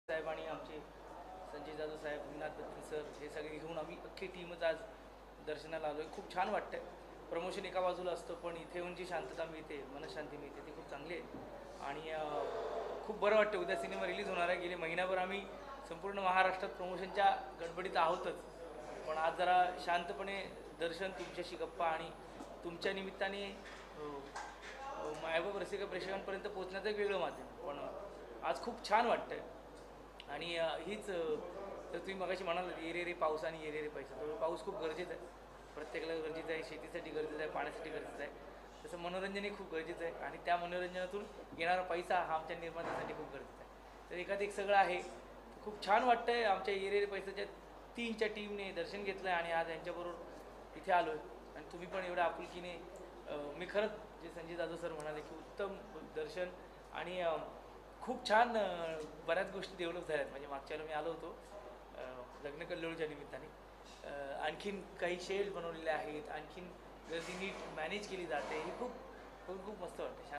साहेब आणि आमचे संजय जाधव साहेब, विनाथ दत्त सर हे सगळे घेऊन आम्ही अख्खी टीमच आज दर्शनाला आलो आहे. खूप छान वाटतंय. प्रमोशन एका बाजूला असतं, पण इथे येऊन जी शांतता मिळते, मनःशांती मिळते, ती खूप चांगली आहे. आणि खूप बरं वाटतं. उद्या सिनेमा रिलीज होणार आहे. गेले महिनाभर आम्ही संपूर्ण महाराष्ट्रात प्रमोशनच्या गडबडीत आहोतच, पण आज जरा शांतपणे दर्शन, तुमच्याशी गप्पा आणि तुमच्या निमित्ताने मायबाप रसिक प्रेक्षकांपर्यंत पोहोचण्याचं एक वेगळं माध्यम. पण आज खूप छान वाटतंय. आणि हीच तर तुम्ही मगाशी म्हणाल ये रे रे पाऊस आणि ये रे रे पैसा, तर पाऊस खूप गरजेचा आहे. प्रत्येकाला गरजेचं आहे, शेतीसाठी गरजेचं आहे, पाण्यासाठी गरजेचं आहे. तसं मनोरंजनही खूप गरजेचं आहे आणि त्या मनोरंजनातून येणारा पैसा हा आमच्या निर्मात्यासाठी खूप गरजेचा आहे. तर एकात एक सगळं आहे. खूप छान वाटतंय. आमच्या ये रे रे पैसाच्या टीमच्या टीमने दर्शन घेतलं आहे आणि आज यांच्याबरोबर इथे आलो आहे. आणि तुम्ही पण एवढ्या आपुलकीने मी खरंच जे संजय जाधव सर म्हणाले की उत्तम दर्शन आणि खूप छान बऱ्याच गोष्टी डेव्हलप झाल्यात. म्हणजे मागच्या वेळेला मी आलो होतो लग्न कल्लोळच्या निमित्ताने. आणखीन काही शेड बनवलेले आहेत, आणखीन गर्दी नीट मॅनेज केली जाते. हे खूप खूप खूप मस्त वाटतं.